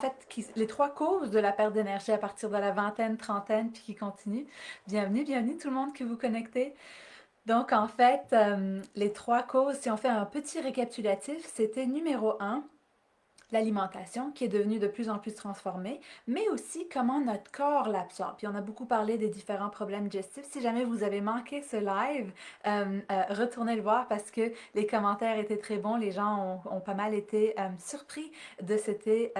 fait, les trois causes de la perte d'énergie à partir de la vingtaine, trentaine, puis qui continue. Bienvenue, bienvenue tout le monde qui vous connectez. Donc, en fait, les trois causes, si on fait un petit récapitulatif, c'était numéro un, l'alimentation qui est devenue de plus en plus transformée, mais aussi comment notre corps l'absorbe. Puis on a beaucoup parlé des différents problèmes digestifs. Si jamais vous avez manqué ce live, retournez le voir parce que les commentaires étaient très bons. Les gens ont pas mal été surpris de c'était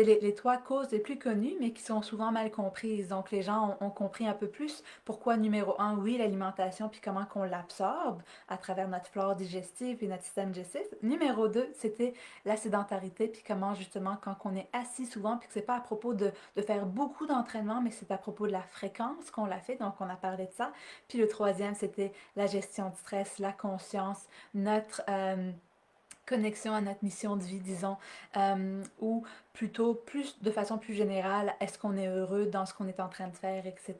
les trois causes les plus connues, mais qui sont souvent mal comprises. Donc les gens ont compris un peu plus pourquoi numéro un, oui, l'alimentation, puis comment qu'on l'absorbe à travers notre flore digestive et notre système digestif. Numéro 2, c'était la sédentarité, puis comment justement quand on est assis souvent, puis que c'est pas à propos de faire beaucoup d'entraînement, mais c'est à propos de la fréquence qu'on l'a fait, donc on a parlé de ça. Puis le troisième, c'était la gestion du stress, la conscience, notre connexion à notre mission de vie, disons, ou plutôt plus de façon plus générale, est-ce qu'on est heureux dans ce qu'on est en train de faire, etc.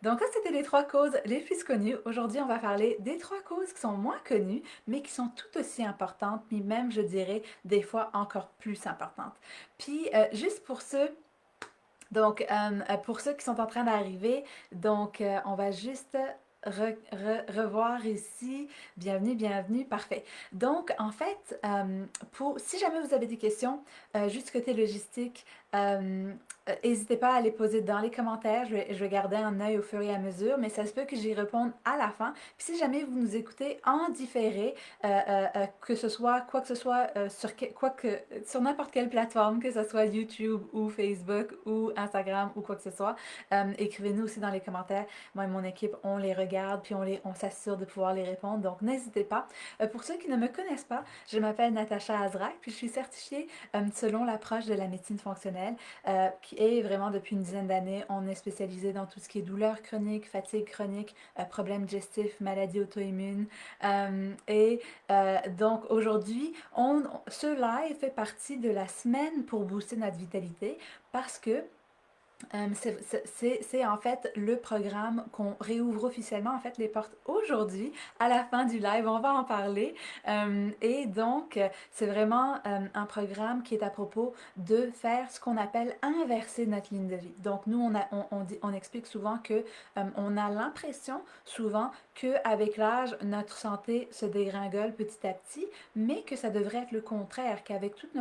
Donc ça, c'était les trois causes les plus connues. Aujourd'hui, on va parler des trois causes qui sont moins connues, mais qui sont tout aussi importantes, puis même, je dirais, des fois encore plus importantes. Puis, juste pour ceux qui sont en train d'arriver, on va juste revoir ici. Bienvenue, bienvenue, parfait. Donc, en fait, si jamais vous avez des questions, juste côté logistique, n'hésitez pas à les poser dans les commentaires. Je vais garder un œil au fur et à mesure, mais ça se peut que j'y réponde à la fin. Puis si jamais vous nous écoutez en différé, que ce soit quoi que ce soit sur n'importe quelle plateforme, que ce soit YouTube ou Facebook ou Instagram ou quoi que ce soit, écrivez-nous aussi dans les commentaires. Moi et mon équipe, on les regarde puis on s'assure de pouvoir les répondre. Donc n'hésitez pas. Pour ceux qui ne me connaissent pas, je m'appelle Natacha Azrak puis je suis certifiée selon l'approche de la médecine fonctionnelle qui est vraiment depuis une dizaine d'années. On est spécialisé dans tout ce qui est douleurs chroniques, fatigue chronique, problèmes digestifs, maladies auto-immunes. Donc aujourd'hui, ce live fait partie de la semaine pour booster notre vitalité parce que c'est en fait le programme qu'on réouvre officiellement, en fait, les portes aujourd'hui, à la fin du live, on va en parler. C'est vraiment un programme qui est à propos de faire ce qu'on appelle inverser notre ligne de vie. Donc, nous, on explique souvent que on a l'impression, souvent, qu'avec l'âge, notre santé se dégringole petit à petit, mais que ça devrait être le contraire, qu'avec toutes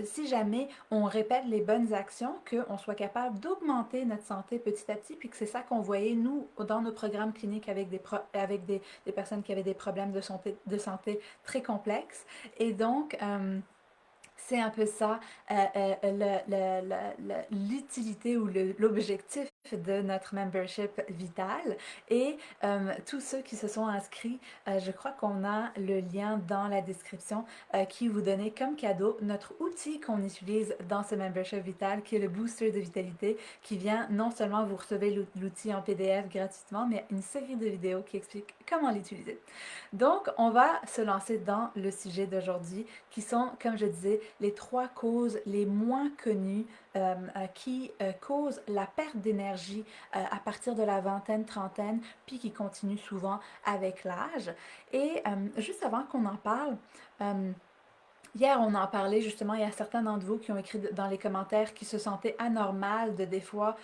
si jamais on répète les bonnes actions, qu'on soit capable d'augmenter notre santé petit à petit, puis que c'est ça qu'on voyait, nous, dans nos programmes cliniques avec des personnes qui avaient des problèmes de santé très complexes. Et donc, c'est un peu ça, l'utilité ou l'objectif de notre membership Vital. Et tous ceux qui se sont inscrits, je crois qu'on a le lien dans la description qui vous donnait comme cadeau notre outil qu'on utilise dans ce membership Vital, qui est le booster de vitalité, qui vient non seulement vous recevez l'outil en PDF gratuitement, mais une série de vidéos qui expliquent comment l'utiliser. Donc, on va se lancer dans le sujet d'aujourd'hui, qui sont, comme je disais, les trois causes les moins connues qui causent la perte d'énergie à partir de la vingtaine, trentaine, puis qui continuent souvent avec l'âge. Et juste avant qu'on en parle, hier, on en parlait justement, il y a certains d'entre vous qui ont écrit dans les commentaires qui se sentaient anormal de des fois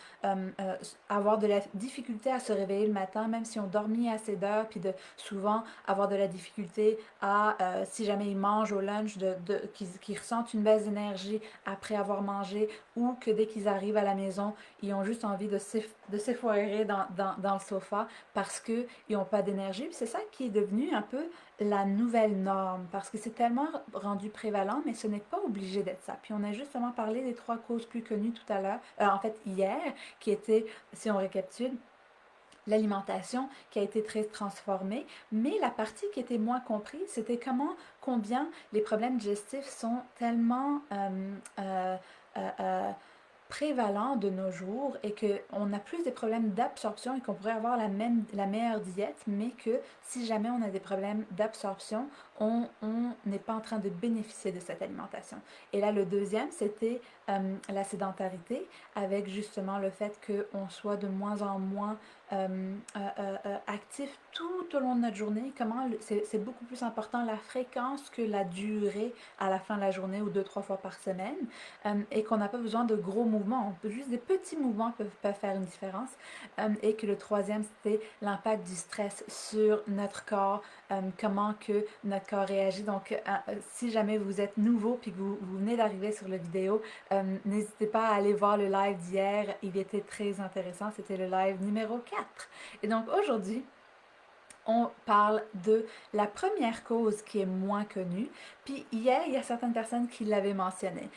avoir de la difficulté à se réveiller le matin, même si on dormit assez d'heures, puis de souvent avoir de la difficulté à, si jamais ils mangent au lunch, qu'ils ressentent une baisse d'énergie après avoir mangé, ou que dès qu'ils arrivent à la maison, ils ont juste envie de s'effoirer dans le sofa parce qu'ils n'ont pas d'énergie. Puis c'est ça qui est devenu un peu la nouvelle norme, parce que c'est tellement rendu prévalent, mais ce n'est pas obligé d'être ça. Puis on a justement parlé des trois causes plus connues tout à l'heure, en fait hier, qui étaient, si on récapitule, l'alimentation qui a été très transformée, mais la partie qui était moins comprise, c'était combien les problèmes digestifs sont tellement prévalent de nos jours et qu'on a plus des problèmes d'absorption et qu'on pourrait avoir la meilleure diète, mais que si jamais on a des problèmes d'absorption, on n'est pas en train de bénéficier de cette alimentation. Et là, le deuxième, c'était la sédentarité, avec justement le fait qu'on soit de moins en moins actif tout au long de notre journée. Comment c'est beaucoup plus important la fréquence que la durée à la fin de la journée ou 2, 3 fois par semaine, et qu'on n'a pas besoin de gros mouvements. Juste des petits mouvements peuvent faire une différence. Et que le troisième, c'était l'impact du stress sur notre corps, comment que notre corps réagit. Donc, si jamais vous êtes nouveau puis que vous venez d'arriver sur la vidéo, n'hésitez pas à aller voir le live d'hier. Il était très intéressant. C'était le live numéro 4. Et donc, aujourd'hui, on parle de la première cause qui est moins connue. Puis hier, il y a certaines personnes qui l'avaient mentionné.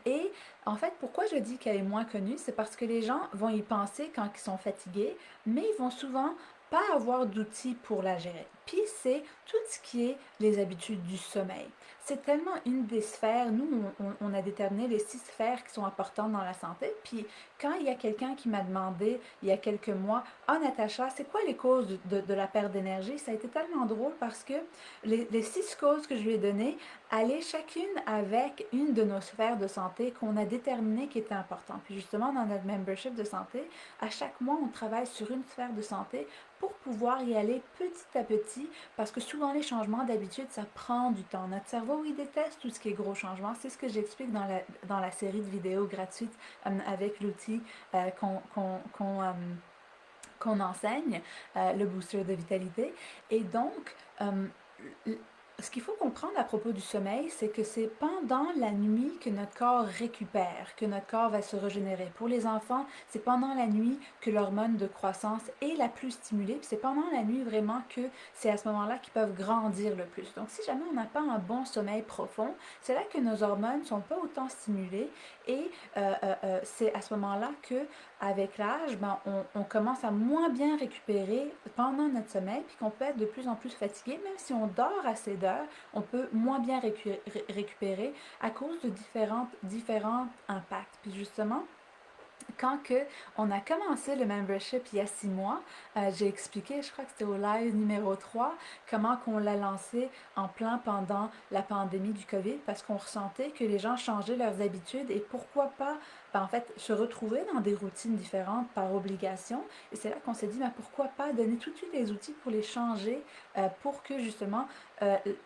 Et en fait, pourquoi je dis qu'elle est moins connue, c'est parce que les gens vont y penser quand ils sont fatigués, mais ils vont souvent pas avoir d'outils pour la gérer. Puis c'est tout ce qui est les habitudes du sommeil. C'est tellement une des sphères, nous on a déterminé les 6 sphères qui sont importantes dans la santé. Puis quand il y a quelqu'un qui m'a demandé il y a quelques mois, ah Natacha, c'est quoi les causes de la perte d'énergie? Ça a été tellement drôle parce que les 6 causes que je lui ai données allaient chacune avec une de nos sphères de santé qu'on a déterminé qui était importante. Puis justement, dans notre membership de santé, à chaque mois, on travaille sur une sphère de santé pour pouvoir y aller petit à petit, parce que souvent les changements d'habitude, ça prend du temps. Notre cerveau, il déteste tout ce qui est gros changements. C'est ce que j'explique dans la série de vidéos gratuites avec l'outil qu'on enseigne, le booster de vitalité. Et donc, ce qu'il faut comprendre à propos du sommeil, c'est que c'est pendant la nuit que notre corps récupère, que notre corps va se régénérer. Pour les enfants, c'est pendant la nuit que l'hormone de croissance est la plus stimulée, puis c'est pendant la nuit vraiment que c'est à ce moment-là qu'ils peuvent grandir le plus. Donc si jamais on n'a pas un bon sommeil profond, c'est là que nos hormones ne sont pas autant stimulées, et c'est à ce moment-là que avec l'âge, ben, on commence à moins bien récupérer pendant notre sommeil, puis qu'on peut être de plus en plus fatigué. Même si on dort assez d'heures, on peut moins bien récupérer à cause de différents impacts. Puis justement, quand on a commencé le membership il y a 6 mois, j'ai expliqué, je crois que c'était au live numéro 3, comment qu'on l'a lancé en plein pendant la pandémie du COVID, parce qu'on ressentait que les gens changeaient leurs habitudes, et pourquoi pas, ben, en fait, se retrouver dans des routines différentes par obligation. Et c'est là qu'on s'est dit, ben, pourquoi pas donner tout de suite les outils pour les changer, pour que justement,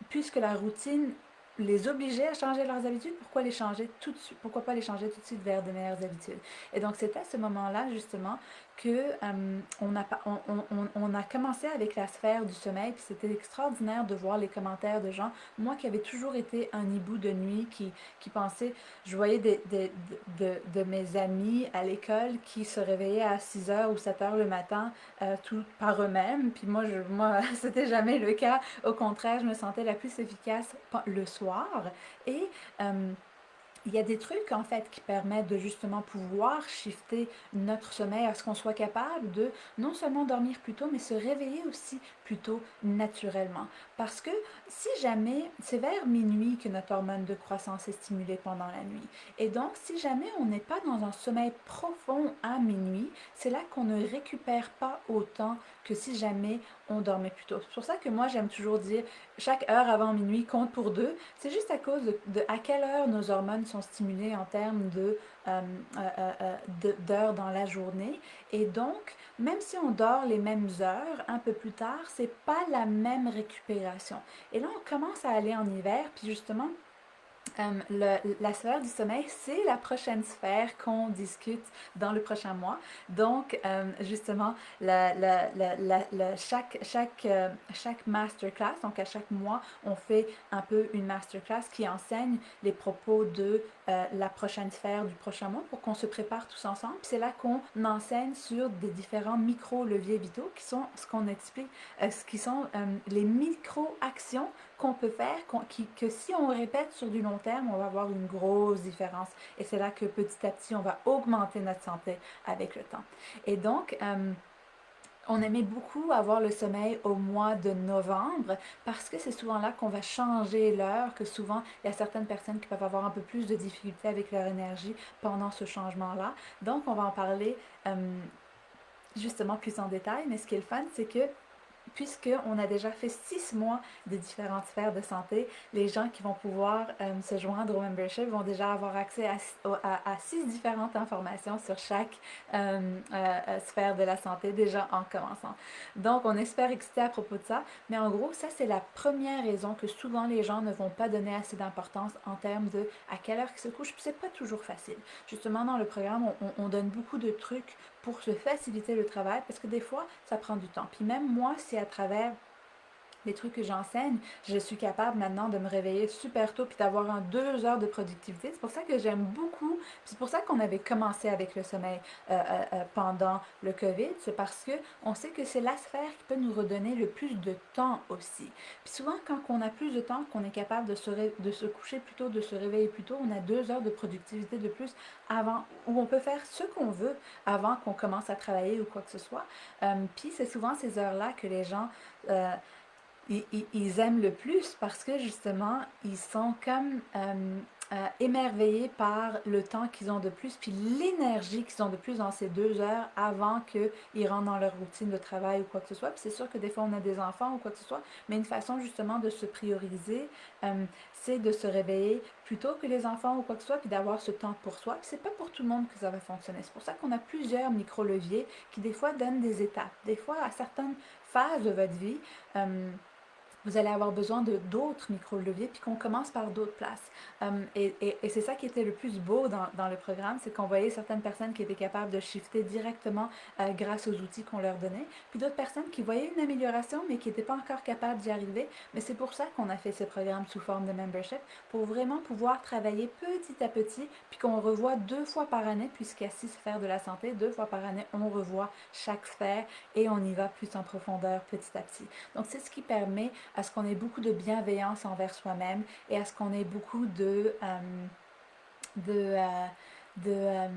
puisque la routine les obligeait à changer leurs habitudes, pourquoi les changer tout de suite, pourquoi pas les changer tout de suite vers de meilleures habitudes. Et donc c'est à ce moment-là justement que on a commencé avec la sphère du sommeil, puis c'était extraordinaire de voir les commentaires de gens. Moi qui avais toujours été un hibou de nuit, qui pensait, je voyais de mes amis à l'école qui se réveillaient à 6 heures ou 7 heures le matin, tout par eux-mêmes, puis moi c'était jamais le cas. Au contraire, je me sentais la plus efficace le soir. Et il y a des trucs en fait qui permettent de justement pouvoir shifter notre sommeil à ce qu'on soit capable de non seulement dormir plus tôt, mais se réveiller aussi plus tôt naturellement. Parce que si jamais, c'est vers minuit que notre hormone de croissance est stimulée pendant la nuit. Et donc, si jamais on n'est pas dans un sommeil profond à minuit, c'est là qu'on ne récupère pas autant que si jamais on dormait plus tôt. C'est pour ça que moi, j'aime toujours dire chaque heure avant minuit compte pour deux. C'est juste à cause de à quelle heure nos hormones sont stimulées en termes d'heures dans la journée. Et donc, même si on dort les mêmes heures, un peu plus tard, c'est pas la même récupération. Et là, on commence à aller en hiver, puis justement, la sphère du sommeil, c'est la prochaine sphère qu'on discute dans le prochain mois. Donc, justement, chaque masterclass, donc à chaque mois, on fait un peu une masterclass qui enseigne les propos de la prochaine sphère du prochain mois pour qu'on se prépare tous ensemble. Puis c'est là qu'on enseigne sur des différents micro-leviers vitaux qui sont ce qu'on explique, ce qui sont les micro-actions qu'on peut faire, que si on répète sur du long terme, on va avoir une grosse différence. Et c'est là que petit à petit, on va augmenter notre santé avec le temps. Et donc, on aimait beaucoup avoir le sommeil au mois de novembre parce que c'est souvent là qu'on va changer l'heure, que souvent il y a certaines personnes qui peuvent avoir un peu plus de difficultés avec leur énergie pendant ce changement-là. Donc, on va en parler justement plus en détail. Mais ce qui est le fun, c'est que puisqu'on a déjà fait 6 mois de différentes sphères de santé, les gens qui vont pouvoir se joindre au membership vont déjà avoir accès à 6 différentes informations sur chaque sphère de la santé, déjà en commençant. Donc, on est super excité à propos de ça, mais en gros, ça, c'est la première raison que souvent les gens ne vont pas donner assez d'importance en termes de à quelle heure ils se couchent, puis c'est pas toujours facile. Justement, dans le programme, on donne beaucoup de trucs pour se faciliter le travail, parce que des fois, ça prend du temps. Puis même moi, c'est à travers les trucs que j'enseigne, je suis capable maintenant de me réveiller super tôt puis d'avoir 2 heures de productivité. C'est pour ça que j'aime beaucoup. C'est pour ça qu'on avait commencé avec le sommeil pendant le COVID. C'est parce que on sait que c'est la sphère qui peut nous redonner le plus de temps aussi. Puis souvent, quand on a plus de temps, qu'on est capable de se coucher plus tôt, de se réveiller plus tôt, on a 2 heures de productivité de plus avant, où on peut faire ce qu'on veut avant qu'on commence à travailler ou quoi que ce soit. Puis c'est souvent ces heures-là que les gens ils aiment le plus parce que justement, ils sont comme émerveillés par le temps qu'ils ont de plus, puis l'énergie qu'ils ont de plus dans ces 2 heures avant qu'ils rentrent dans leur routine de travail ou quoi que ce soit. Puis c'est sûr que des fois, on a des enfants ou quoi que ce soit, mais une façon justement de se prioriser, c'est de se réveiller plus tôt que les enfants ou quoi que ce soit, puis d'avoir ce temps pour soi. Puis c'est pas pour tout le monde que ça va fonctionner. C'est pour ça qu'on a plusieurs micro-leviers qui des fois donnent des étapes. Des fois, à certaines phases de votre vie, vous allez avoir besoin de d'autres micro-leviers, puis qu'on commence par d'autres places. Et c'est ça qui était le plus beau dans le programme, c'est qu'on voyait certaines personnes qui étaient capables de shifter directement grâce aux outils qu'on leur donnait, puis d'autres personnes qui voyaient une amélioration, mais qui n'étaient pas encore capables d'y arriver. Mais c'est pour ça qu'on a fait ce programme sous forme de membership, pour vraiment pouvoir travailler petit à petit, puis qu'on revoit 2 fois par année, puisqu'il y a 6 sphères de la santé, 2 fois par année, on revoit chaque sphère et on y va plus en profondeur petit à petit. Donc c'est ce qui permet à ce qu'on ait beaucoup de bienveillance envers soi-même et à ce qu'on ait beaucoup de, euh, de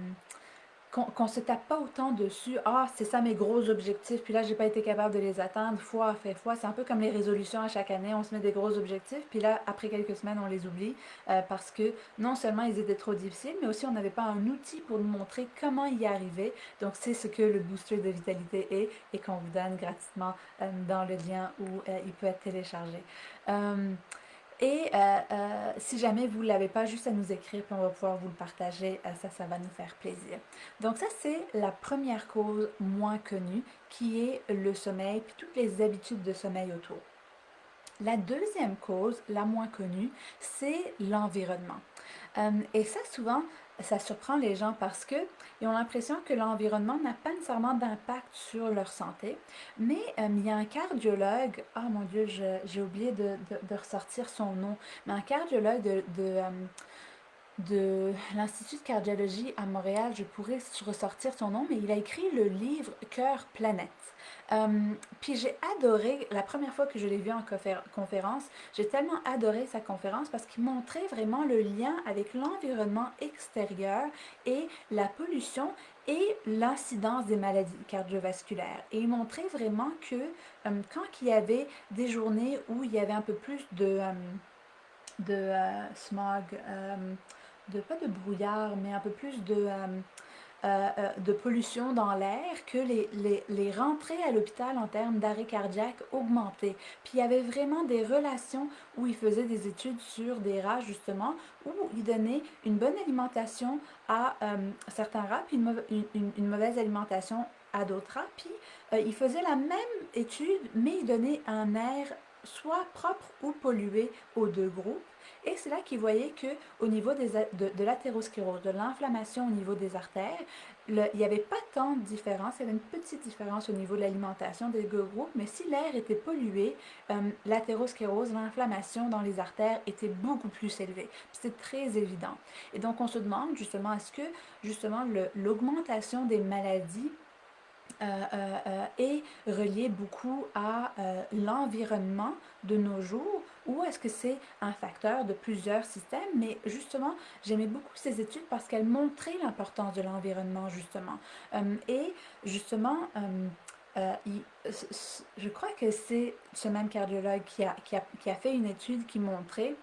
qu'on se tape pas autant dessus. Ah, c'est ça mes gros objectifs, puis là, j'ai pas été capable de les atteindre fois après fois. C'est un peu comme les résolutions à chaque année. On se met des gros objectifs, puis là, après quelques semaines, on les oublie parce que non seulement ils étaient trop difficiles, mais aussi on n'avait pas un outil pour nous montrer comment y arriver. Donc, c'est ce que le booster de vitalité est et qu'on vous donne gratuitement dans le lien où il peut être téléchargé. Euh, si jamais vous ne l'avez pas, juste à nous écrire, puis on va pouvoir vous le partager. Ça va nous faire plaisir. Donc ça, c'est la première cause moins connue, qui est le sommeil, puis toutes les habitudes de sommeil autour. La deuxième cause, la moins connue, c'est l'environnement. Et ça, souvent, ça surprend les gens parce qu'ils ont l'impression que l'environnement n'a pas nécessairement d'impact sur leur santé. Mais il y a un cardiologue, ah mon Dieu, j'ai oublié de ressortir son nom, mais un cardiologue de l'Institut de cardiologie à Montréal, je pourrais ressortir son nom, mais il a écrit le livre Cœur Planète. Euh, Puis j'ai adoré, la première fois que je l'ai vu en conférence, j'ai tellement adoré sa conférence parce qu'il montrait vraiment le lien avec l'environnement extérieur et la pollution et l'incidence des maladies cardiovasculaires. Et il montrait vraiment que quand il y avait des journées où il y avait un peu plus de smog, pas de brouillard, mais un peu plus de pollution dans l'air, que les rentrées à l'hôpital en termes d'arrêt cardiaque augmentaient. Puis il y avait vraiment des relations où ils faisaient des études sur des rats, justement, où ils donnaient une bonne alimentation à certains rats, puis une mauvaise alimentation à d'autres rats. Puis ils faisaient la même étude, mais ils donnaient un air soit propre ou pollué aux deux groupes. Et c'est là qu'ils voyaient qu'au niveau de l'athérosclérose, de l'inflammation au niveau des artères, il n'y avait pas tant de différence. Il y avait une petite différence au niveau de l'alimentation des deux groupes, mais si l'air était pollué, l'athérosclérose, l'inflammation dans les artères était beaucoup plus élevée. C'est très évident. Et donc on se demande justement, est-ce que justement l'augmentation des maladies est relié beaucoup à l'environnement de nos jours ou est-ce que c'est un facteur de plusieurs systèmes? Mais justement, j'aimais beaucoup ces études parce qu'elles montraient l'importance de l'environnement, justement. Et justement, je crois que c'est ce même cardiologue qui a fait une étude qui montrait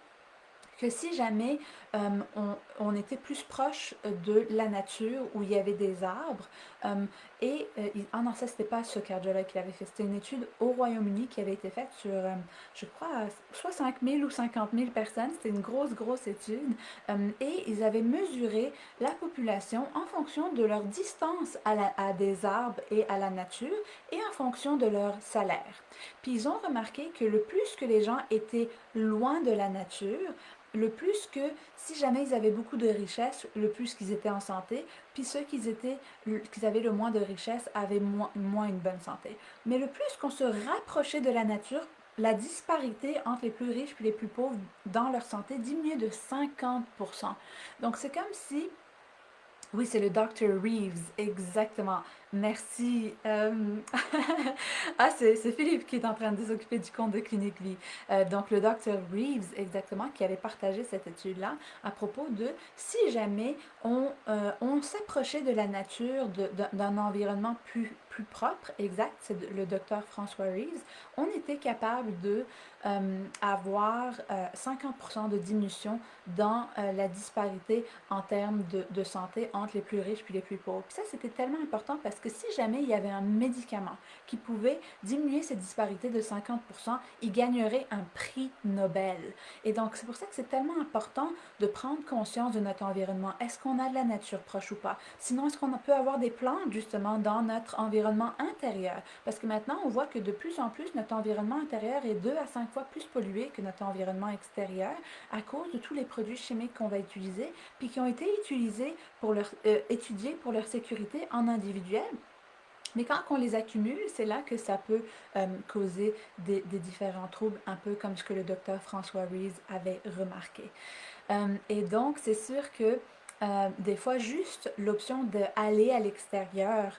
que si jamais on était plus proche de la nature, où il y avait des arbres, ah non, ça c'était pas ce cardiologue qui l'avait fait, c'était une étude au Royaume-Uni qui avait été faite sur, je crois, soit 5000 ou 50 000 personnes, c'était une grosse étude, et ils avaient mesuré la population en fonction de leur distance à des arbres et à la nature, et en fonction de leur salaire. Puis ils ont remarqué que le plus que les gens étaient loin de la nature, le plus que, si jamais ils avaient beaucoup de richesses, le plus qu'ils étaient en santé, puis ceux qui avaient le moins de richesses avaient moins une bonne santé. Mais le plus qu'on se rapprochait de la nature, la disparité entre les plus riches et les plus pauvres dans leur santé diminuait de 50%. Donc c'est comme si oui, c'est le Dr. Reeves, exactement. Merci. Ah, c'est Philippe qui est en train de s'occuper du compte de Clinique Vie. Donc, le Dr. Reeves, exactement, qui avait partagé cette étude-là à propos de si jamais on s'approchait de la nature, d'un environnement plus propre, exact, c'est le Dr. François Reeves, on était capable de avoir 50% de diminution dans la disparité en termes de santé entre les plus riches puis les plus pauvres. Puis ça, c'était tellement important parce que si jamais il y avait un médicament qui pouvait diminuer ces disparités de 50%, il gagnerait un prix Nobel. Et donc, c'est pour ça que c'est tellement important de prendre conscience de notre environnement. Est-ce qu'on a de la nature proche ou pas? Sinon, est-ce qu'on peut avoir des plantes, justement, dans notre environnement intérieur? Parce que maintenant, on voit que de plus en plus, notre environnement intérieur est 2 à 5 fois plus pollué que notre environnement extérieur à cause de tous les produits chimiques qu'on va utiliser, puis qui ont été étudiés pour leur sécurité en individuel. Mais quand on les accumule, c'est là que ça peut causer des différents troubles, un peu comme ce que le docteur François Reeves avait remarqué. Et donc, c'est sûr que des fois, juste l'option d'aller à l'extérieur,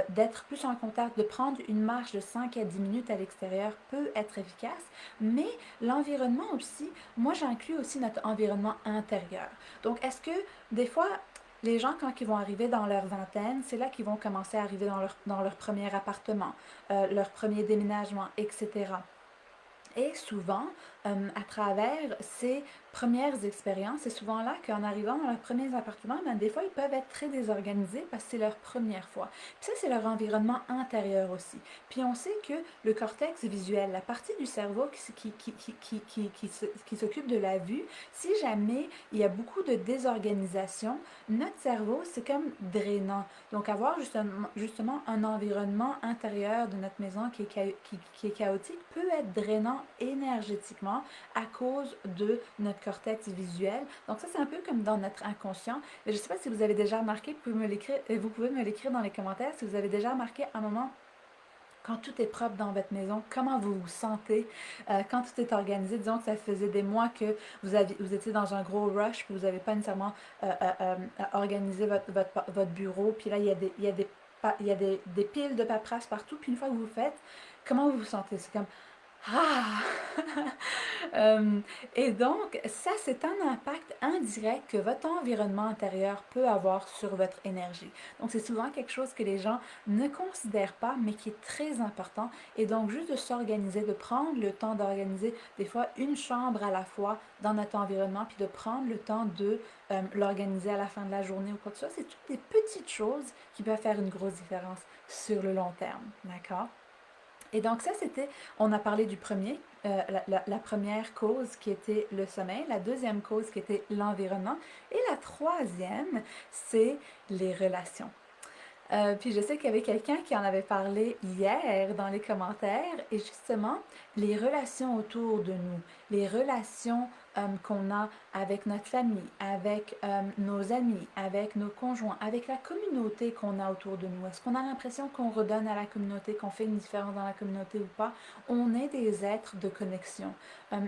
d'être plus en contact, de prendre une marche de 5 à 10 minutes à l'extérieur peut être efficace, mais l'environnement aussi, moi j'inclus aussi notre environnement intérieur. Donc, est-ce que des fois, les gens, quand ils vont arriver dans leur vingtaine, c'est là qu'ils vont commencer à arriver dans leur premier appartement, leur premier déménagement, etc. Et souvent, à travers ces premières expériences, c'est souvent là qu'en arrivant dans leurs premiers appartements, ben, des fois, ils peuvent être très désorganisés parce que c'est leur première fois. Puis ça, c'est leur environnement intérieur aussi. Puis on sait que le cortex visuel, la partie du cerveau qui s'occupe de la vue, si jamais il y a beaucoup de désorganisation, notre cerveau, c'est comme drainant. Donc avoir justement un environnement intérieur de notre maison qui est chaotique peut être drainant énergétiquement à cause de notre cortex visuel. Donc ça, c'est un peu comme dans notre inconscient. Je ne sais pas si vous avez déjà remarqué, vous pouvez me l'écrire dans les commentaires, si vous avez déjà remarqué un moment quand tout est propre dans votre maison, comment vous vous sentez quand tout est organisé. Disons que ça faisait des mois que vous étiez dans un gros rush, puis vous n'avez pas nécessairement organisé votre bureau, puis là, il y a des piles de paperasse partout, puis une fois que vous le faites, comment vous vous sentez? C'est comme ah! Euh, et donc, ça, c'est un impact indirect que votre environnement intérieur peut avoir sur votre énergie. Donc, c'est souvent quelque chose que les gens ne considèrent pas, mais qui est très important. Et donc, juste de s'organiser, de prendre le temps d'organiser des fois une chambre à la fois dans notre environnement, puis de prendre le temps de l'organiser à la fin de la journée ou quoi que ce soit, c'est toutes des petites choses qui peuvent faire une grosse différence sur le long terme. D'accord? Et donc ça, on a parlé du premier, la première cause qui était le sommeil, la deuxième cause qui était l'environnement, et la troisième, c'est les relations. Puis je sais qu'il y avait quelqu'un qui en avait parlé hier dans les commentaires, et justement, les relations autour de nous, les relations qu'on a avec notre famille, avec nos amis, avec nos conjoints, avec la communauté qu'on a autour de nous. Est-ce qu'on a l'impression qu'on redonne à la communauté, qu'on fait une différence dans la communauté ou pas? On est des êtres de connexion.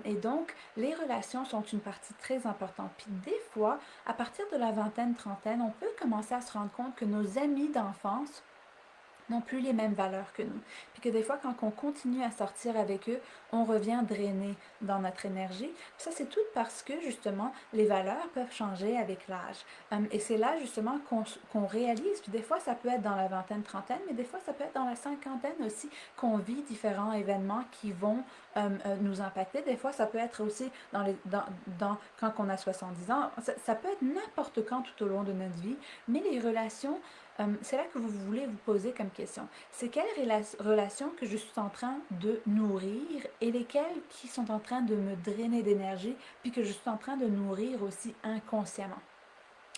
Et donc, les relations sont une partie très importante. Puis des fois, à partir de la vingtaine, trentaine, on peut commencer à se rendre compte que nos amis d'enfance n'ont plus les mêmes valeurs que nous. Puis que des fois, quand on continue à sortir avec eux, on revient drainé dans notre énergie. Puis ça, c'est tout parce que, justement, les valeurs peuvent changer avec l'âge. Et c'est là, justement, qu'on réalise. Puis des fois, ça peut être dans la vingtaine, trentaine, mais des fois, ça peut être dans la cinquantaine aussi, qu'on vit différents événements qui vont nous impacter. Des fois, ça peut être aussi quand on a 70 ans. Ça peut être n'importe quand tout au long de notre vie, mais les relations, c'est là que vous voulez vous poser comme question. C'est quelles relations que je suis en train de nourrir et lesquelles qui sont en train de me drainer d'énergie, puis que je suis en train de nourrir aussi inconsciemment.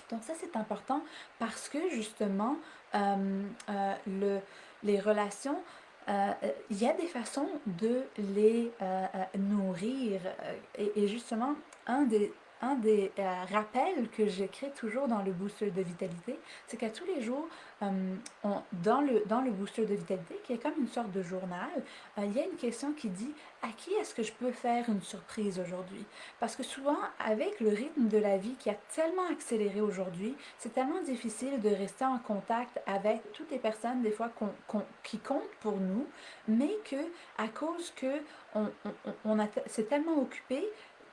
Donc ça, c'est important parce que justement, les relations, il y a des façons de les nourrir. Et justement, un des rappels que j'écris toujours dans le booster de vitalité, c'est qu'à tous les jours, dans le booster de vitalité, qui est comme une sorte de journal, il y a une question qui dit à qui est-ce que je peux faire une surprise aujourd'hui? Parce que souvent, avec le rythme de la vie qui a tellement accéléré aujourd'hui, c'est tellement difficile de rester en contact avec toutes les personnes, des fois, qui comptent pour nous, mais que à cause que c'est tellement occupé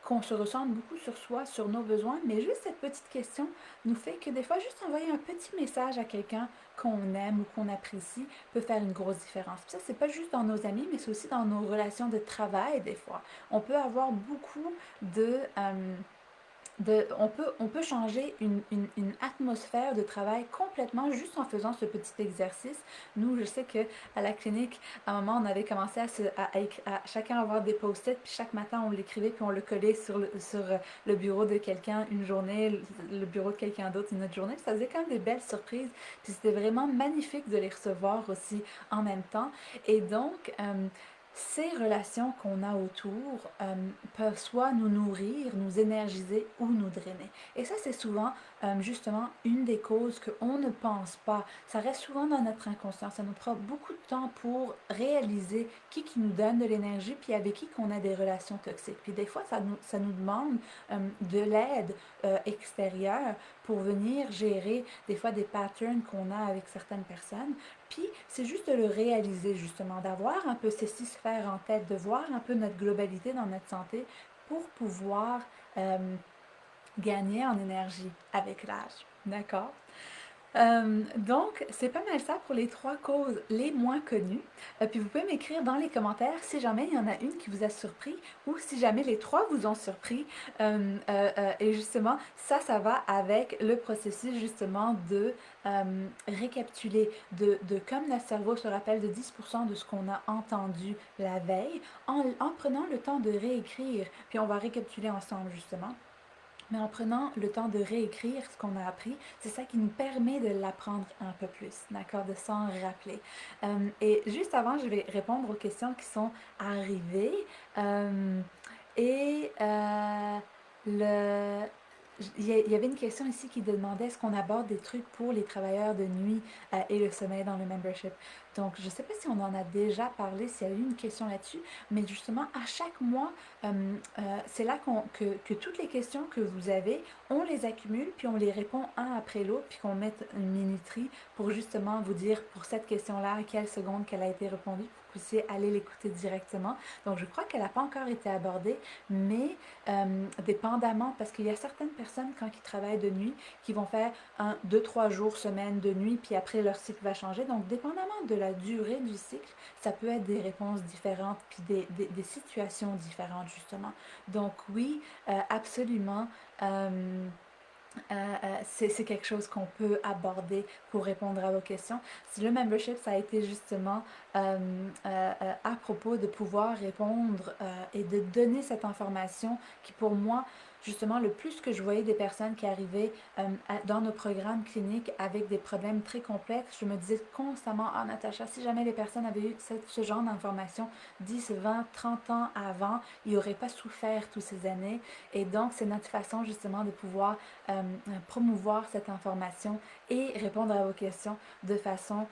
qu'on se ressente beaucoup sur soi, sur nos besoins, mais juste cette petite question nous fait que des fois, juste envoyer un petit message à quelqu'un qu'on aime ou qu'on apprécie peut faire une grosse différence. Puis ça, c'est pas juste dans nos amis, mais c'est aussi dans nos relations de travail, des fois. On peut avoir beaucoup on peut changer une atmosphère de travail complètement juste en faisant ce petit exercice. Nous, je sais que à la clinique, à un moment, on avait commencé à chacun avoir des post-it, puis chaque matin, on l'écrivait, puis on le collait sur le bureau de quelqu'un une journée, le bureau de quelqu'un d'autre une autre journée. Puis ça faisait quand même des belles surprises. Puis c'était vraiment magnifique de les recevoir aussi en même temps. Et donc, ces relations qu'on a autour peuvent soit nous nourrir, nous énergiser ou nous drainer. Et ça, c'est souvent justement une des causes qu'on ne pense pas. Ça reste souvent dans notre inconscient. Ça nous prend beaucoup de temps pour réaliser qui nous donne de l'énergie, puis avec qui qu'on a des relations toxiques. Puis des fois, ça nous demande de l'aide extérieure pour venir gérer des fois des patterns qu'on a avec certaines personnes. Puis, c'est juste de le réaliser, justement, d'avoir un peu ces six sphères en tête, de voir un peu notre globalité dans notre santé pour pouvoir gagner en énergie avec l'âge. D'accord? Donc, c'est pas mal ça pour les trois causes les moins connues. Puis vous pouvez m'écrire dans les commentaires si jamais il y en a une qui vous a surpris ou si jamais les trois vous ont surpris. Et justement, ça va avec le processus justement de récapituler, de comme notre cerveau se rappelle de 10% de ce qu'on a entendu la veille, en prenant le temps de réécrire. Puis on va récapituler ensemble justement. Mais en prenant le temps de réécrire ce qu'on a appris, c'est ça qui nous permet de l'apprendre un peu plus, d'accord, de s'en rappeler. Et juste avant, je vais répondre aux questions qui sont arrivées. Euh, et le, il y avait une question ici qui demandait est-ce qu'on aborde des trucs pour les travailleurs de nuit et le sommeil dans le membership. Donc, je ne sais pas si on en a déjà parlé, s'il y a eu une question là-dessus, mais justement, à chaque mois, c'est là que toutes les questions que vous avez, on les accumule, puis on les répond un après l'autre, puis qu'on mette une minuterie pour justement vous dire pour cette question-là, à quelle seconde qu'elle a été répondue, pour que vous puissiez aller l'écouter directement. Donc, je crois qu'elle n'a pas encore été abordée, mais dépendamment, parce qu'il y a certaines personnes, quand ils travaillent de nuit, qui vont faire 2, 3 jours, semaine de nuit, puis après leur cycle va changer. Donc, dépendamment de la durée du cycle, ça peut être des réponses différentes, puis des situations différentes, justement. Donc, oui, absolument. C'est quelque chose qu'on peut aborder pour répondre à vos questions. Si le membership, ça a été justement à propos de pouvoir répondre et de donner cette information qui, pour moi, justement, le plus que je voyais des personnes qui arrivaient dans nos programmes cliniques avec des problèmes très complexes, je me disais constamment, ah Natacha, si jamais les personnes avaient eu ce genre d'informations 10, 20, 30 ans avant, ils n'auraient pas souffert toutes ces années. Et donc, c'est notre façon justement de pouvoir promouvoir cette information et répondre à vos questions de façon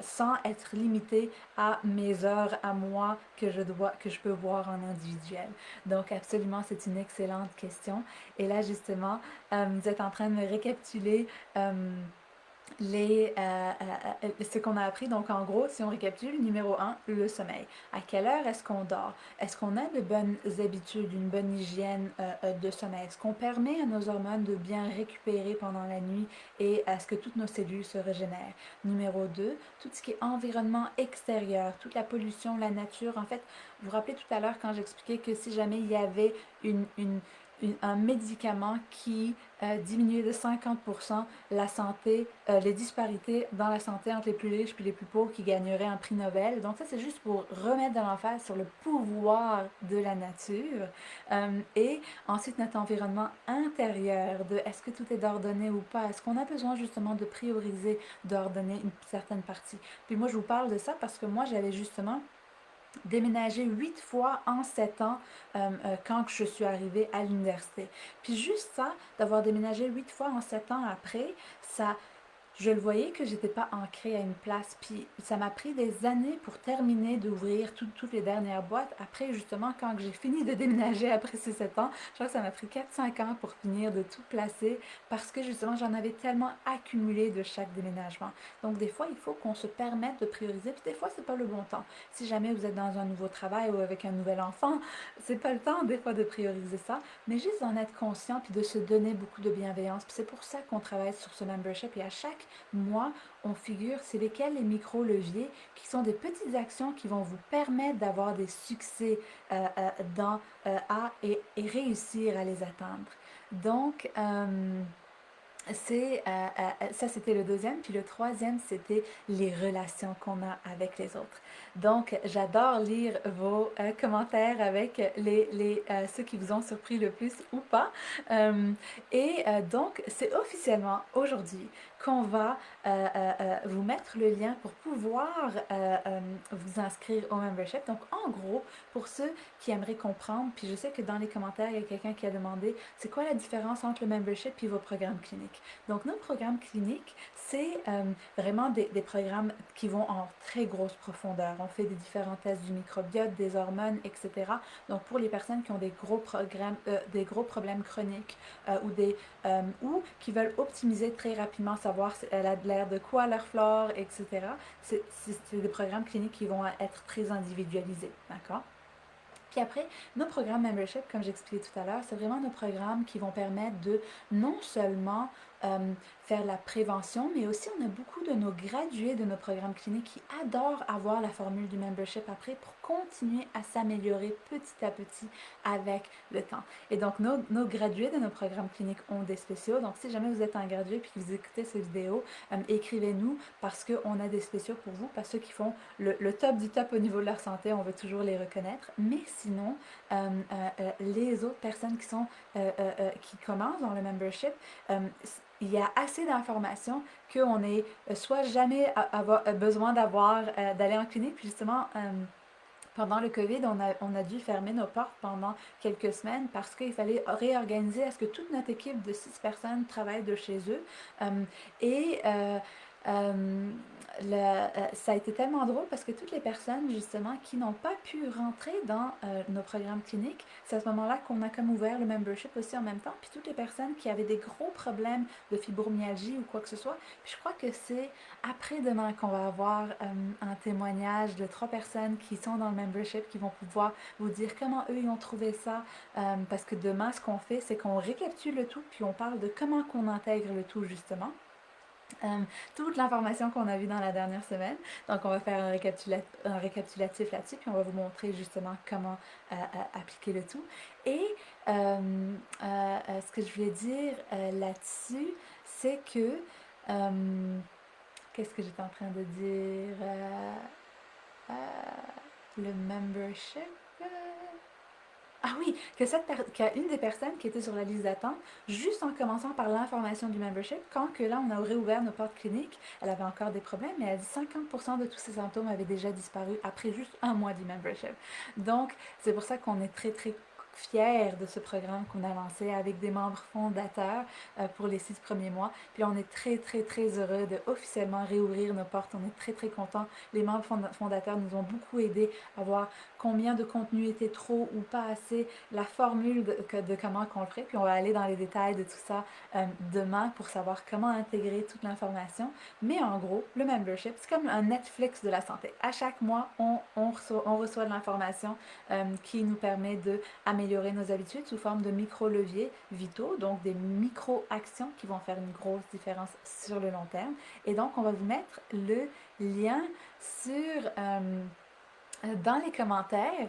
sans être limité à mes heures à moi que je peux voir en individuel. Donc absolument, c'est une excellente question. Et là justement, vous êtes en train de me récapituler ce qu'on a appris. Donc, en gros, si on récapitule, numéro un, le sommeil. À quelle heure est-ce qu'on dort? Est-ce qu'on a de bonnes habitudes, une bonne hygiène de sommeil? Est-ce qu'on permet à nos hormones de bien récupérer pendant la nuit et à ce que toutes nos cellules se régénèrent? Numéro 2, tout ce qui est environnement extérieur, toute la pollution, la nature. En fait, vous vous rappelez tout à l'heure quand j'expliquais que si jamais il y avait un médicament qui diminuait de 50% la santé, les disparités dans la santé entre les plus riches et les plus pauvres qui gagneraient un prix Nobel. Donc ça, c'est juste pour remettre de l'emphase sur le pouvoir de la nature. Et ensuite, notre environnement intérieur, de est-ce que tout est ordonné ou pas? Est-ce qu'on a besoin justement de prioriser, d'ordonner une certaine partie? Puis moi, je vous parle de ça parce que moi, j'avais justement déménagé 8 fois en 7 ans quand je suis arrivée à l'université. Puis juste ça, d'avoir déménagé 8 fois en 7 ans après, ça, je le voyais que j'étais pas ancrée à une place. Puis ça m'a pris des années pour terminer d'ouvrir toutes les dernières boîtes. Après, justement, quand j'ai fini de déménager après ces 7 ans, je crois que ça m'a pris 4-5 ans pour finir de tout placer parce que justement, j'en avais tellement accumulé de chaque déménagement. Donc, des fois, il faut qu'on se permette de prioriser. Puis des fois, c'est pas le bon temps. Si jamais vous êtes dans un nouveau travail ou avec un nouvel enfant, c'est pas le temps des fois de prioriser ça, mais juste d'en être conscient puis de se donner beaucoup de bienveillance. Puis c'est pour ça qu'on travaille sur ce membership et à chaque mois, on figure c'est lesquels les micro-leviers qui sont des petites actions qui vont vous permettre d'avoir des succès dans et réussir à les atteindre. Donc, ça, c'était le deuxième. Puis le troisième, c'était les relations qu'on a avec les autres. Donc, j'adore lire vos commentaires avec ceux qui vous ont surpris le plus ou pas. Donc, c'est officiellement aujourd'hui qu'on va vous mettre le lien pour pouvoir vous inscrire au membership. Donc, en gros, pour ceux qui aimeraient comprendre, puis je sais que dans les commentaires, il y a quelqu'un qui a demandé, c'est quoi la différence entre le membership et vos programmes cliniques? Donc, nos programmes cliniques, c'est vraiment des programmes qui vont en très grosse profondeur. On fait des différents tests du microbiote, des hormones, etc. Donc, pour les personnes qui ont des gros problèmes chroniques ou qui veulent optimiser très rapidement, savoir elle a l'air de quoi leur flore, etc. C'est des programmes cliniques qui vont être très individualisés, d'accord? Puis après, nos programmes membership, comme j'expliquais tout à l'heure, c'est vraiment nos programmes qui vont permettre de non seulement faire la prévention, mais aussi on a beaucoup de nos gradués de nos programmes cliniques qui adorent avoir la formule du membership après pour continuer à s'améliorer petit à petit avec le temps. Et donc, nos gradués de nos programmes cliniques ont des spéciaux. Donc, si jamais vous êtes un gradué et que vous écoutez ces vidéos, écrivez-nous parce qu'on a des spéciaux pour vous, parce que ceux qui font le top du top au niveau de leur santé, on veut toujours les reconnaître. Mais sinon, les autres personnes qui commencent dans le membership, il y a assez d'informations qu'on ait soit jamais besoin d'aller en clinique, puis justement, pendant le COVID, on a dû fermer nos portes pendant quelques semaines parce qu'il fallait réorganiser à ce que toute notre équipe de 6 personnes travaille de chez eux. Et euh, ça a été tellement drôle parce que toutes les personnes justement qui n'ont pas pu rentrer dans nos programmes cliniques, c'est à ce moment-là qu'on a comme ouvert le membership aussi en même temps. Puis toutes les personnes qui avaient des gros problèmes de fibromyalgie ou quoi que ce soit, puis je crois que c'est après-demain qu'on va avoir un témoignage de 3 personnes qui sont dans le membership qui vont pouvoir vous dire comment eux ils ont trouvé ça. Parce que demain, ce qu'on fait, c'est qu'on récapitule le tout, puis on parle de comment qu'on intègre le tout justement. Euh, Toute l'information qu'on a vue dans la dernière semaine. Donc, on va faire un récapitulatif là-dessus, puis on va vous montrer justement comment appliquer le tout. Et ce que je voulais dire là-dessus, c'est que qu'est-ce que j'étais en train de dire? Euh, le membership. Ah oui, qu'il y a une des personnes qui était sur la liste d'attente, juste en commençant par l'information du membership, quand que là on a réouvert nos portes cliniques, elle avait encore des problèmes, mais elle a dit 50% de tous ses symptômes avaient déjà disparu après juste un mois du membership. Donc, c'est pour ça qu'on est très très fiers de ce programme qu'on a lancé avec des membres fondateurs pour les 6 premiers mois. Puis on est très, très, très heureux de officiellement réouvrir nos portes. On est très, très contents. Les membres fondateurs nous ont beaucoup aidés à voir combien de contenu était trop ou pas assez, la formule de comment qu'on le ferait. Puis on va aller dans les détails de tout ça demain pour savoir comment intégrer toute l'information. Mais en gros, le membership, c'est comme un Netflix de la santé. À chaque mois, on reçoit de l'information qui nous permet d'améliorer nos habitudes sous forme de micro-leviers vitaux, donc des micro-actions qui vont faire une grosse différence sur le long terme. Et donc, on va vous mettre le lien sur dans les commentaires.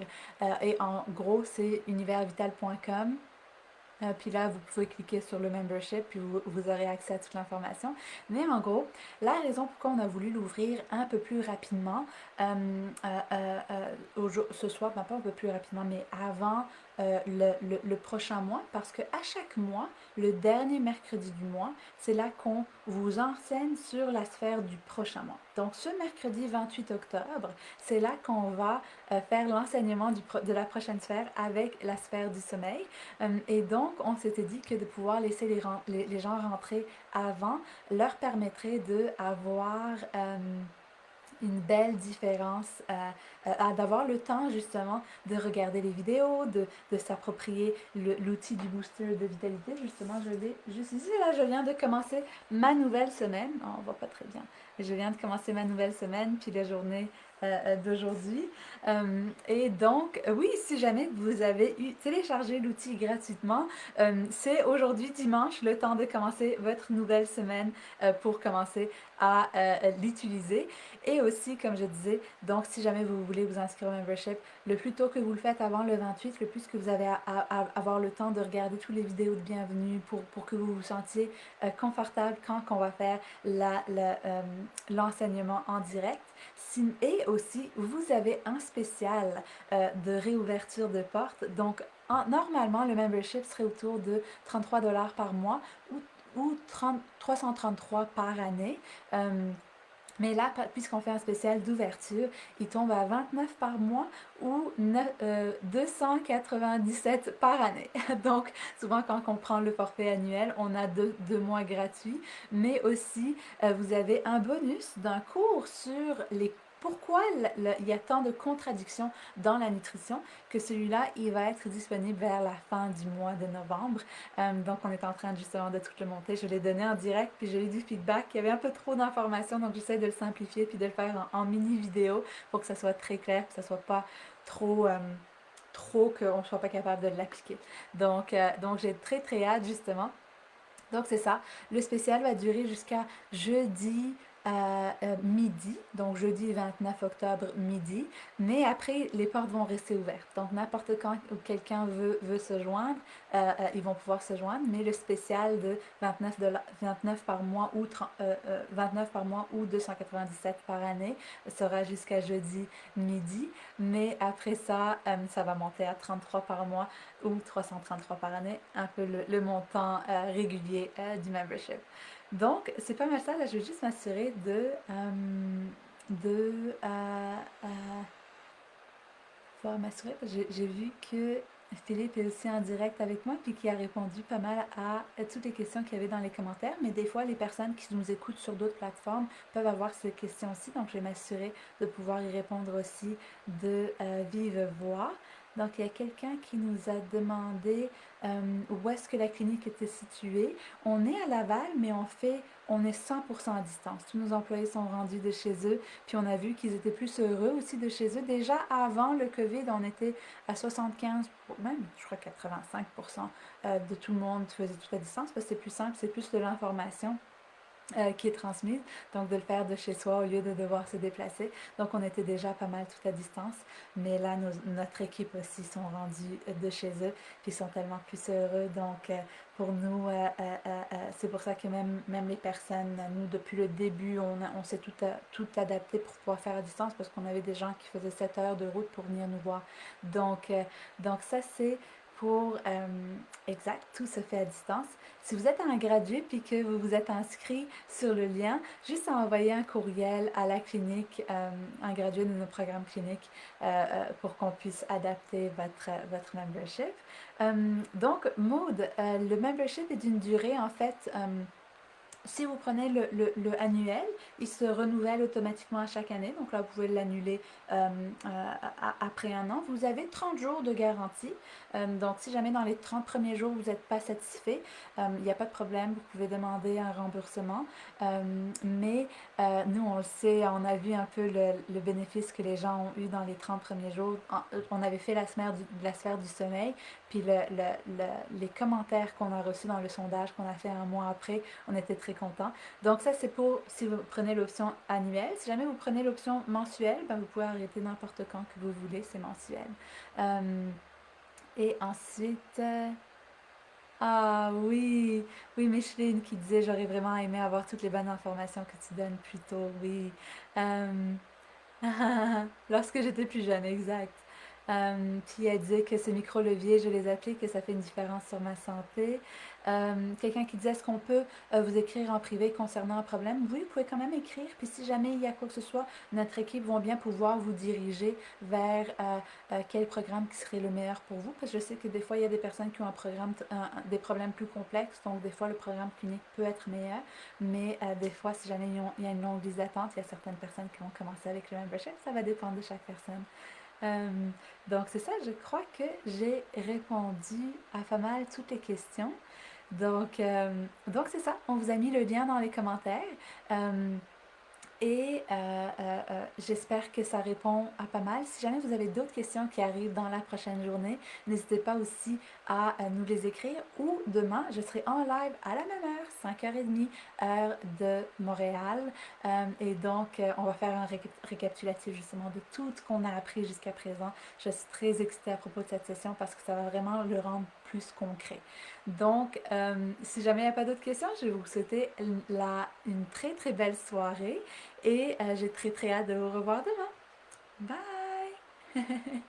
Et en gros, c'est universvital.com. Puis là, vous pouvez cliquer sur le membership, puis vous aurez accès à toute l'information. Mais en gros, la raison pourquoi on a voulu l'ouvrir un peu plus rapidement, ce soir, ben pas un peu plus rapidement, mais avant le prochain mois, parce qu'à chaque mois, le dernier mercredi du mois, c'est là qu'on vous enseigne sur la sphère du prochain mois. Donc, ce mercredi 28 octobre, c'est là qu'on va faire l'enseignement de la prochaine sphère avec la sphère du sommeil. Et donc, on s'était dit que de pouvoir laisser les gens rentrer avant leur permettrait d'avoir une belle différence, d'avoir le temps justement de regarder les vidéos, de s'approprier l'outil du booster de vitalité. Justement, je l'ai juste ici, là, je viens de commencer ma nouvelle semaine. Oh, on voit pas très bien. Je viens de commencer ma nouvelle semaine, puis la journée d'aujourd'hui. Et donc, oui, si jamais vous avez téléchargé l'outil gratuitement, c'est aujourd'hui dimanche le temps de commencer votre nouvelle semaine pour commencer à l'utiliser. Et aussi, comme je disais, donc si jamais vous voulez vous inscrire au membership, le plus tôt que vous le faites avant le 28, le plus que vous avez à avoir le temps de regarder toutes les vidéos de bienvenue pour que vous vous sentiez confortable quand on va faire l'enseignement en direct. Et aussi, vous avez un spécial de réouverture de portes. Donc, normalement, le membership serait autour de 33 $ par mois ou 333 par année. Mais là, puisqu'on fait un spécial d'ouverture, il tombe à 29 par mois ou 297 par année. Donc, souvent, quand on prend le forfait annuel, on a deux mois gratuits, mais aussi, vous avez un bonus d'un cours sur pourquoi il y a tant de contradictions dans la nutrition, que celui-là, il va être disponible vers la fin du mois de novembre. Donc, on est en train justement de tout le monter. Je l'ai donné en direct, puis j'ai eu du feedback. Il y avait un peu trop d'informations, donc j'essaie de le simplifier, puis de le faire en mini vidéo pour que ça soit très clair, que ça soit pas trop qu'on ne soit pas capable de l'appliquer. Donc j'ai très très hâte justement. Donc c'est ça. Le spécial va durer jusqu'à jeudi midi, donc jeudi 29 octobre midi, mais après les portes vont rester ouvertes. Donc n'importe quand quelqu'un veut se joindre, ils vont pouvoir se joindre, mais le spécial de 29 par mois ou 29 par mois ou 297 par année sera jusqu'à jeudi midi, mais après ça, ça va monter à 33 par mois ou 333 par année, un peu le montant régulier du membership. Donc, c'est pas mal ça. Là, je vais juste m'assurer de pouvoir m'assurer. J'ai vu que Philippe est aussi en direct avec moi, puis qui a répondu pas mal à toutes les questions qu'il y avait dans les commentaires. Mais des fois, les personnes qui nous écoutent sur d'autres plateformes peuvent avoir ces questions aussi. Donc, je vais m'assurer de pouvoir y répondre aussi de vive voix. Donc, il y a quelqu'un qui nous a demandé où est-ce que la clinique était située. On est à Laval, mais on est 100% à distance. Tous nos employés sont rendus de chez eux, puis on a vu qu'ils étaient plus heureux aussi de chez eux. Déjà, avant le COVID, on était à 75, même je crois 85% de tout le monde faisait tout à distance, parce que c'est plus simple, c'est plus de l'information qui est transmise, donc de le faire de chez soi au lieu de devoir se déplacer. Donc on était déjà pas mal tout à distance, mais là notre équipe aussi sont rendus de chez eux, puis ils sont tellement plus heureux. Donc pour nous, c'est pour ça que même les personnes, nous depuis le début, on s'est tout adapté pour pouvoir faire à distance, parce qu'on avait des gens qui faisaient 7 heures de route pour venir nous voir. Donc ça c'est pour, exact, tout se fait à distance. Si vous êtes un gradué puis que vous vous êtes inscrit sur le lien, juste à envoyer un courriel à la clinique, un gradué de nos programmes cliniques, pour qu'on puisse adapter votre membership. Donc, Maud, le membership est d'une durée, en fait, si vous prenez le annuel, il se renouvelle automatiquement à chaque année. Donc là, vous pouvez l'annuler après un an. Vous avez 30 jours de garantie. Donc, si jamais dans les 30 premiers jours, vous n'êtes pas satisfait, il n'y a pas de problème. Vous pouvez demander un remboursement. Mais nous, on le sait, on a vu un peu le bénéfice que les gens ont eu dans les 30 premiers jours. On avait fait la sphère du sommeil. Puis les commentaires qu'on a reçus dans le sondage qu'on a fait un mois après, on était très contents. Donc ça, c'est pour si vous prenez l'option annuelle. Si jamais vous prenez l'option mensuelle, ben, vous pouvez arrêter n'importe quand que vous voulez, c'est mensuel. Et ensuite... ah oui, oui, Micheline qui disait j'aurais vraiment aimé avoir toutes les bonnes informations que tu donnes plus tôt, oui. Euh, Lorsque j'étais plus jeune, exact. Puis elle disait que ces micro-leviers, je les applique, que ça fait une différence sur ma santé. Quelqu'un qui disait, est-ce qu'on peut vous écrire en privé concernant un problème? Oui, vous pouvez quand même écrire. Puis si jamais il y a quoi que ce soit, notre équipe va bien pouvoir vous diriger vers quel programme qui serait le meilleur pour vous. Parce que je sais que des fois, il y a des personnes qui ont des problèmes plus complexes. Donc, des fois, le programme clinique peut être meilleur. Mais des fois, si jamais il y a une longue liste d'attente, il y a certaines personnes qui vont commencer avec le membership. Ça va dépendre de chaque personne. Euh, donc c'est ça, je crois que j'ai répondu à pas mal toutes les questions. Donc c'est ça, on vous a mis le lien dans les commentaires. Euh, j'espère que ça répond à pas mal. Si jamais vous avez d'autres questions qui arrivent dans la prochaine journée, n'hésitez pas aussi à nous les écrire. Ou demain, je serai en live à la même heure, 5h30, heure de Montréal. On va faire un récapitulatif justement de tout ce qu'on a appris jusqu'à présent. Je suis très excitée à propos de cette session parce que ça va vraiment le rendre plus concret. Donc, si jamais il n'y a pas d'autres questions, je vais vous souhaiter une très très belle soirée et j'ai très très hâte de vous revoir demain. Bye!